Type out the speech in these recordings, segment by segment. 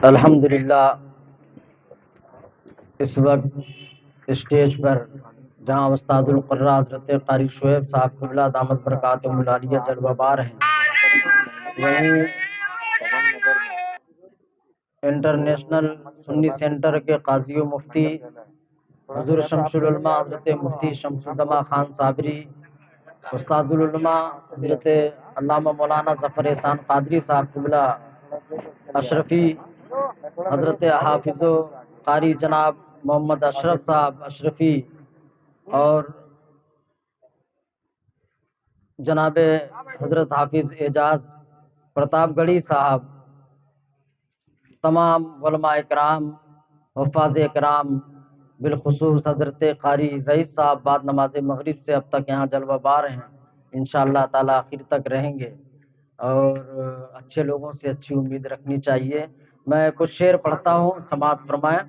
الحمدللہ اس وقت اسٹیج پر جہاں استاد القراء حضرت قاری شعیب صاحب قبلہ دامت برکاتہم العالیہ جلوہ بار ہیں، وہیں انٹرنیشنل سنی سینٹر کے قاضی و مفتی حضور شمس العلماء حضرت مفتی شمس الزما خان صابری، استاد العلماء حضرت علامہ مولانا ظفر احسان قادری صاحب قبلہ اشرفی، حضرت حافظ و قاری جناب محمد اشرف صاحب اشرفی، اور جناب حضرت حافظ اعجاز پرتاپ گڑھی صاحب، تمام علماء اکرام، حفاظ اکرام، بالخصوص حضرت قاری رئیس صاحب بعد نماز مغرب سے اب تک یہاں جلوہ بار ہیں، انشاءاللہ تعالی آخر تک رہیں گے، اور اچھے لوگوں سے اچھی امید رکھنی چاہیے۔ میں کچھ شعر پڑھتا ہوں، سماعت فرمائیں۔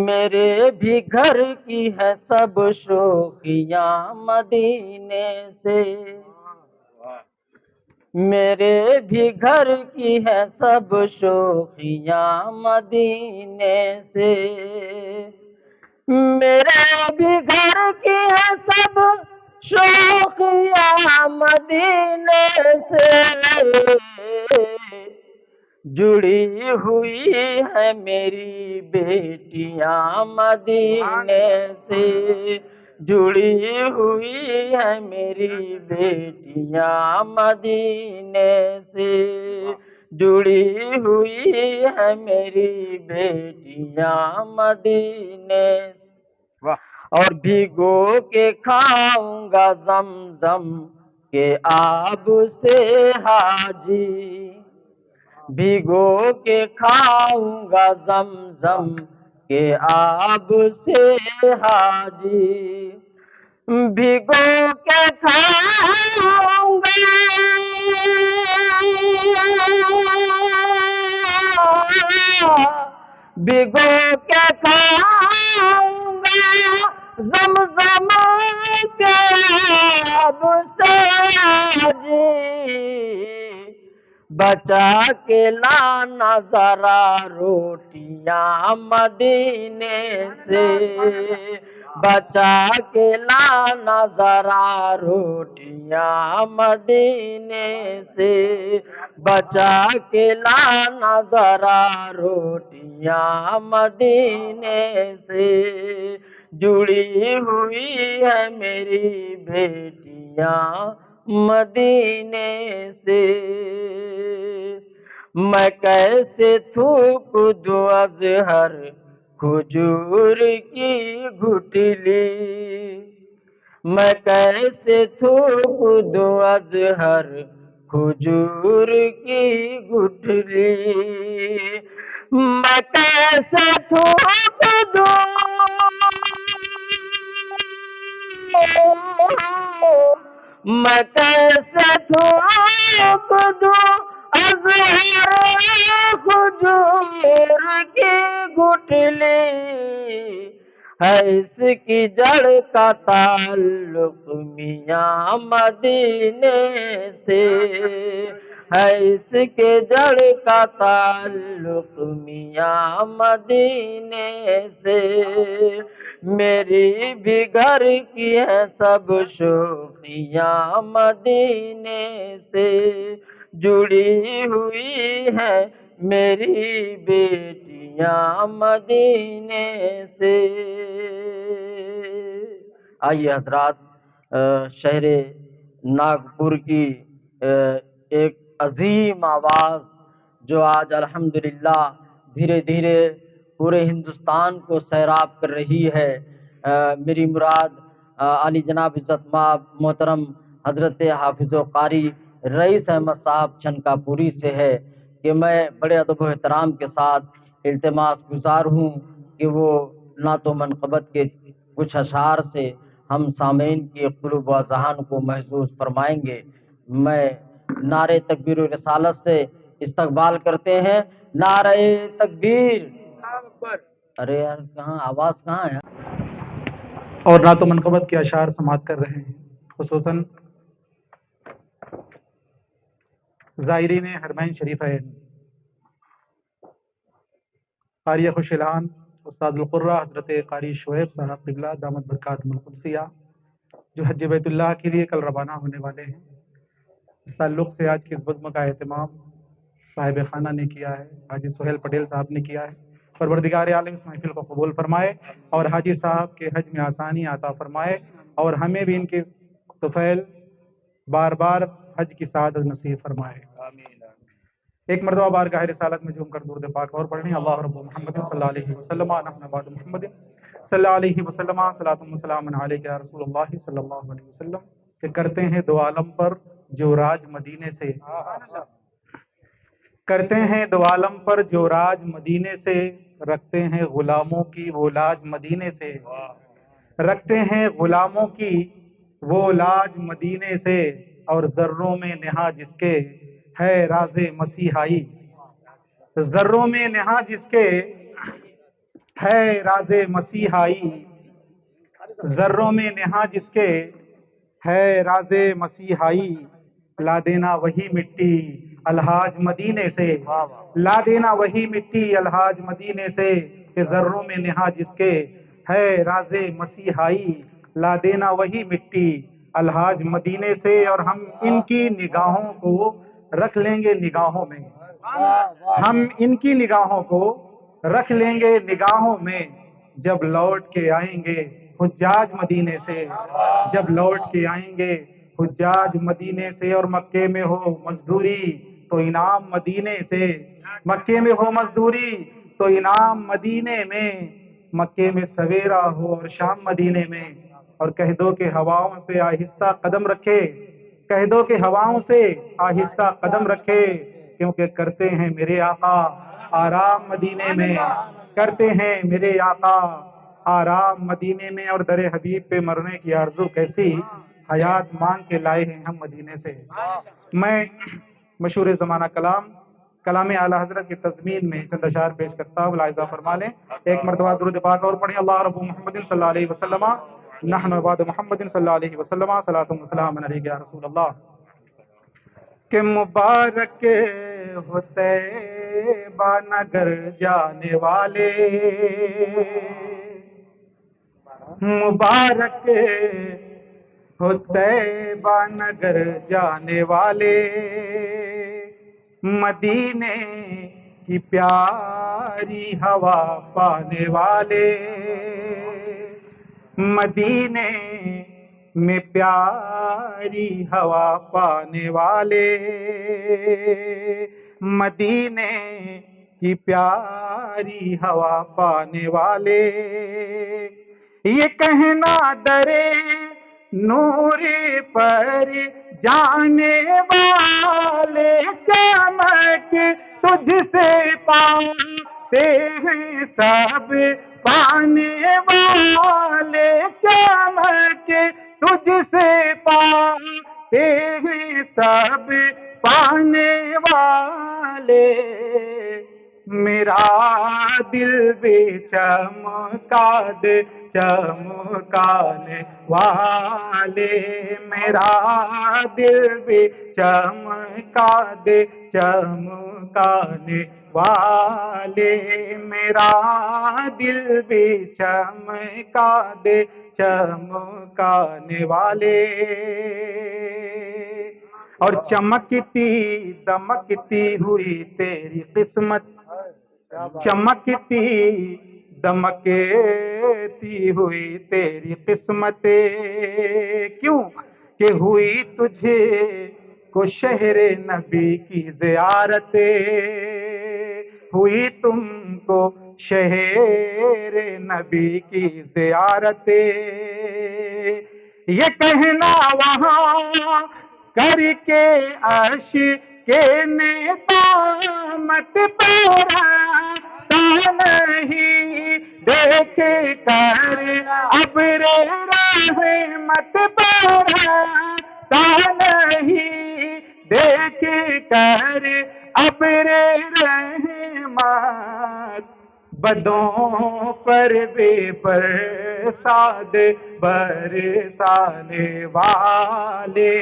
میرے بھی گھر کی ہے سب شوخیاں مدینے سے، میرے بھی گھر کی ہے سب شوخیاں مدینے سے، میرے بھی گھر کی ہے سب شوخیاں مدینے سے، جڑی ہوئی ہے میری بیٹیاں مدینے سے، جڑی ہوئی ہے میری بیٹیاں مدینے سے، جڑی ہوئی ہے میری بیٹیاں مدینے سے، اور بھگو کے کھاؤں گا زمزم کے آب سے حاجی، بھگو کے کھاؤں گا زمزم کے آب سے حاجی، بھگو کے کھاؤں گا بھگو کے کھاؤں گا زمزم کے آب سے حاجی، بچا کے لانا ذرا روٹیاں مدینے سے، بچا کے لانا ذرا روٹیاں مدینے سے، بچا کے لانا ذرا روٹیاں مدینے سے، جڑی ہوئی ہے میری بیٹیاں مدینے سے، میں کیسے تھوک دوں ازہر کھجور کی گٹلی، میں کیسے تھوک دوں ازہر کھجور کی گٹلی، میں کیسے تھوک دوں میں کیسے تھوک دوں ازہر کھجور کی گٹلی، ہے اس کی جڑ کا تعلق میاں مدینے سے، ہے اس کے جڑ کا تعلق میاں مدینے سے، میری بھی گھر کی ہے سب شوخیاں مدینے سے، جڑی ہوئی ہے میری بیٹیاں مدینے سے۔ آئیے حضرات، شہر ناگپور کی ایک عظیم آواز جو آج الحمدللہ دھیرے دھیرے پورے ہندوستان کو سیراب کر رہی ہے، میری مراد علی جناب عزت مآب محترم حضرت حافظ و قاری رئیس احمد صاحب چھنکا پوری سے ہے، کہ میں بڑے ادب و احترام کے ساتھ التماس گزار ہوں کہ وہ نعت و منقبت کے کچھ اشعار سے ہم سامعین کی قلوب و اذہان کو محظوظ فرمائیں گے۔ میں نعرہ تکبیر و رسالت سے استقبال کرتے ہیں، نعرہ تکبیر، ارے یار کہاں آواز کہاں ہے؟ اور نعت و منقبت کے اشعار سماعت کر رہے ہیں، خصوصاً زائرین حرمین شریفین، قاری خوش الحان استاد القرہ حضرت قاری شعیب صاحب قبلہ دامت برکاتہم القدسیہ، جو حج بیت اللہ کے لیے کل روانہ ہونے والے ہیں، اس تعلق سے آج کی اس بزم کا اہتمام صاحب خانہ نے کیا ہے، حاجی سہیل پٹیل صاحب نے کیا ہے۔ پروردگار عالم اس محفل کو قبول فرمائے اور حاجی صاحب کے حج میں آسانی عطا فرمائے، اور ہمیں بھی ان کے طفیل بار بار حج کی سعادت نصیب فرمائے۔ ایک مرتبہ بارگاہ رسالت میں جھوم کر درود پاک اور پڑھیں، اللہ رب محمد صلی اللہ علیہ وسلم نحن بعد محمد صلی اللہ علیہ وسلم صلاۃ و سلام علیک یا رسول اللہ صلی اللہ علیہ وسلم، کہ کرتے ہیں دو عالم پر جو راج مدینے سے، کرتے ہیں دو عالم پر جو راج مدینے سے، رکھتے ہیں غلاموں کی وہ لاج مدینے سے، رکھتے ہیں غلاموں کی وہ لاج مدینے سے، اور ذروں میں نہا جس کے ہے راز مسیحائی، ذروں میں نہا جس کے ہے راز مسیحائی، ذروں میں نہا جس کے ہے راز مسیحائی، لا دینا وہی مٹی الحاج مدینے سے، لا دینا وہی مٹی الحاج مدینے سے، کہ ذروں میں نہا جس کے ہے راز مسیحائی، لا دینا وہی مٹی الحاج مدینے سے، اور ہم ان کی نگاہوں کو رکھ لیں گے نگاہوں میں، ہم ان کی نگاہوں کو رکھ لیں گے نگاہوں میں، جب لوٹ کے آئیں گے حجاج مدینے سے، جب لوٹ کے آئیں گے حجاج مدینے سے، اور مکے میں ہو مزدوری تو انعام مدینے سے، مکے میں ہو مزدوری تو انعام مدینے میں، مکے میں سویرا ہو اور شام مدینے میں، اور کہہ دو کہ ہواؤں سے آہستہ قدم رکھے، کہہ دو کہ ہواؤں سے آہستہ قدم رکھے، کیونکہ کرتے ہیں میرے آقا آرام مدینے میں، کرتے ہیں میرے آقا آرام مدینے میں، اور در حبیب پہ مرنے کی آرزو کیسی حیات مانگ کے لائے ہیں ہم مدینے سے۔ میں مشہور زمانہ کلام اعلیٰ حضرت کی تضمین میں چند اشعار پیش کرتا ہوں، ملاحظہ فرما لیں۔ ایک مرتبہ درود پاک اور پڑھیں، اللہ رب محمد صلی اللہ علیہ وسلم نحن بعد محمد صلی اللہ علیہ وسلم صلاۃ و سلام علیک یا رسول اللہ، کہ مبارک ہو طیبہ نگر جانے والے، مبارک ہو طیبہ نگر جانے والے، مدینے کی پیاری ہوا پانے والے، مدینے میں پیاری ہوا پانے والے، مدینے کی پیاری ہوا پانے والے، یہ کہنا درے نور پر جانے والے، چمک تجھ سے پاتے ہیں سب پانے والے، چمک تجھ سے پاتے ہیں سب پانے والے، میرا دل بھی چمکا دے چمکانے والے، میرا دل بھی چمکا دے چمکانے والے، میرا دل بھی چمکا دے چمکانے والے، اور چمکتی دمکتی ہوئی تیری قسمت، چمکتی دمکتی ہوئی تیری قسمت، کیوں کہ ہوئی تجھے کو شہر نبی کی زیارت، ہوئی تم کو شہر نبی کی زیارت، یہ کہنا وہاں کر کے عشق نعمت پورا نہیں، دیکھ کر ابر رحمت پورا نہیں، دیکھ کر ابر رحمت، بدوں پر بھی برسات برسانے والے،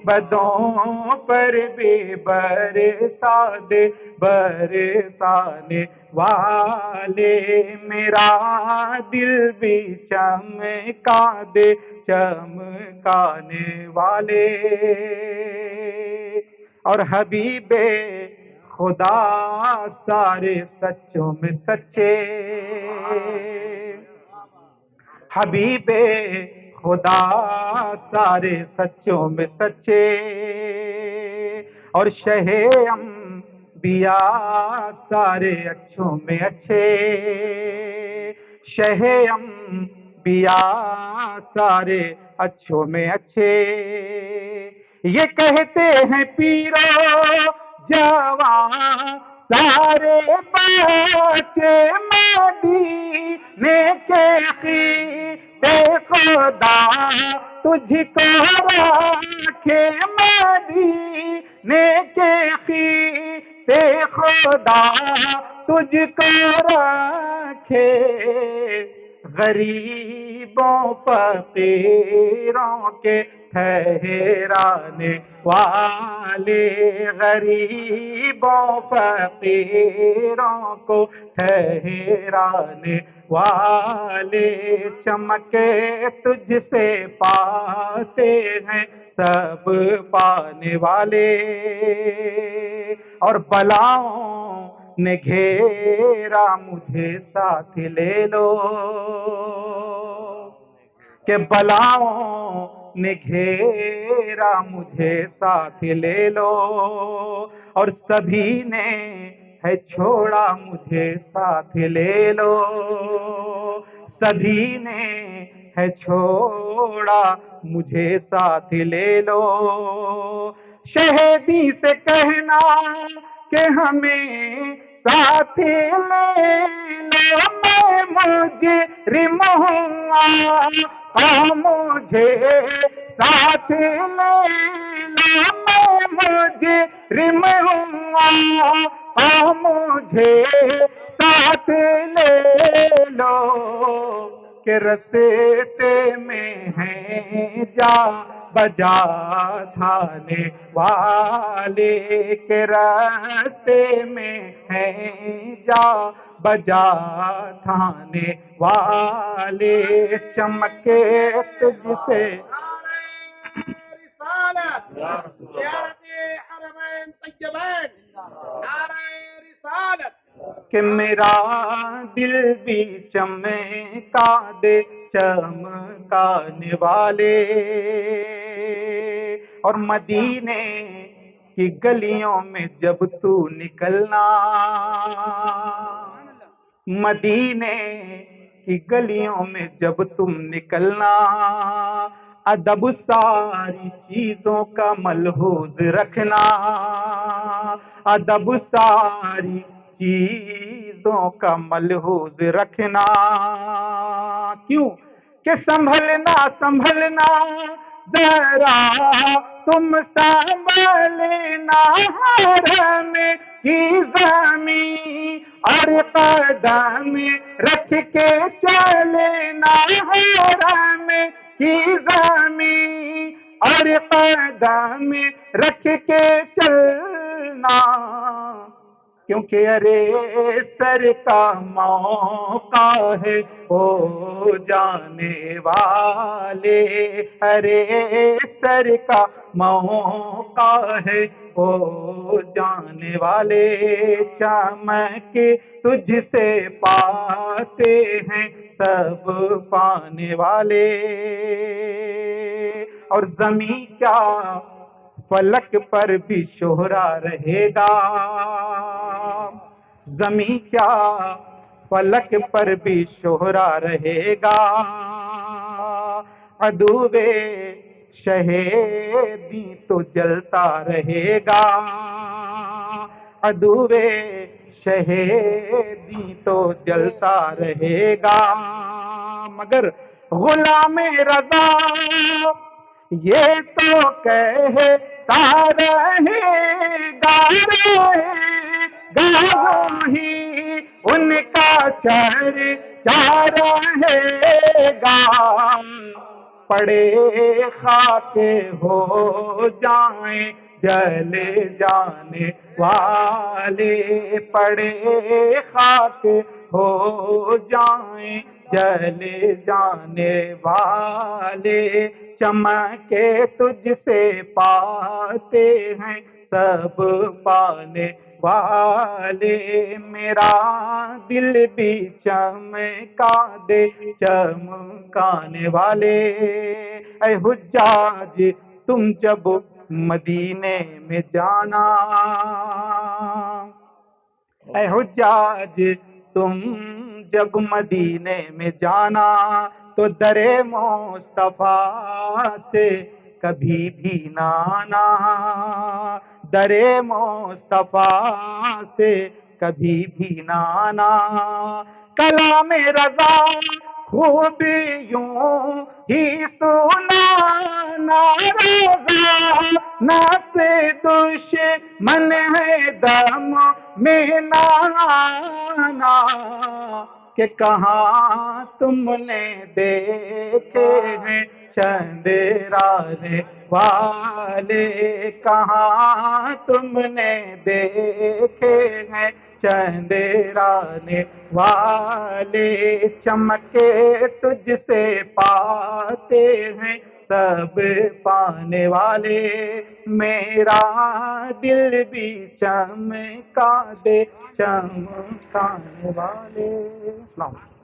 بدوں پر بھی برسات برسانے والے، میرا دل بھی چمکا دے چمکانے والے، اور حبیب خدا سارے سچوں میں سچے، حبیب خدا سارے سچوں میں سچے، اور شہ انبیاء سارے اچھوں میں اچھے، شہ انبیاء سارے اچھوں میں اچھے، یہ کہتے ہیں پیرو جوان سارے بچے مدینے کے خیرے خدا تجھ کو رکھے، مدینے کے خیرے خدا تجھ کو رکھے، غریبوں فقیروں کے ٹھہرانے والے، غریبوں فقیروں کو ٹھہرانے والے، چمکے تجھ سے پاتے ہیں سب پانے والے، اور بلاؤں نے گھیرا مجھے ساتھ لے لو، کہ بلاؤں نے گھیرا مجھے ساتھ لے لو، اور سبھی نے ہے چھوڑا مجھے ساتھ لے لو، سبھی نے ہے چھوڑا مجھے ساتھ لے لو، شہیدی سے کہنا کہ ہمیں ساتھ لے لو، میں مجرم ہوں مجھے ساتھ لے لو، میں مجرم ہوں مجھے ساتھ لے لو، کہ رستے میں ہیں جا بجا تھانے والے، کہ راستے میں ہیں جا بجا تھانے والے، چمکے تجھ سے زیارت حرمین طیبین، نعرہ رسالت، کہ میرا دل بھی چمکا دے چمکانے والے، اور مدینے کی گلیوں میں جب تو نکلنا، مدینے کی گلیوں میں جب تم نکلنا، ادب ساری چیزوں کا ملحوظ رکھنا، ادب ساری چیزوں کا ملحوظ رکھنا، کیوں کہ سنبھلنا سنبھلنا ذرا تم سنبھلنا، حرم کی زمین اور قدم رکھ کے چلنا، حرم کی زمین اور قدم رکھ کے چلنا، کیونکہ ارے سر کا موقع ہے او جانے والے، ارے سر کا موقع ہے او جانے والے، چمک تجھ سے پاتے ہیں سب پانے والے، اور زمین کیا فلک پر بھی شہرا رہے گا، زمین کیا فلک پر بھی شہرا رہے گا، عدوِ شہیدی تو جلتا رہے گا، عدوِ شہیدی تو جلتا رہے گا، مگر غلام رضا یہ تو کہتا رہے گا، وہی ان کا چرچا رہے گا، پڑے خاک ہو جائیں جل جانے والے، پڑے خاک ہو جائیں جل جانے والے، چمکے تجھ سے پاتے ہیں سب پانے والے، میرا دل بھی چمکا دے چمکانے والے۔ اے حجاج تم جب مدینے میں جانا، اے حجاج تم جب مدینے میں جانا، تو در مصطفیٰ سے کبھی بھی نہ آنا، در مصطفیٰ سے کبھی بھی نہ آنا، کلام رضا خوب یوں ہی سنانا، روزہ نعت دشمن ہے دم میں نہ آنا، کہ کہاں تم نے دیکھے ہیں چندرانے والے، کہاں تم نے دیکھے ہیں چندرانے والے، چمکے تجھ سے پاتے ہیں سب پانے والے، میرا دل بھی چمکا دے چمکانے والے۔ السلام علیکم۔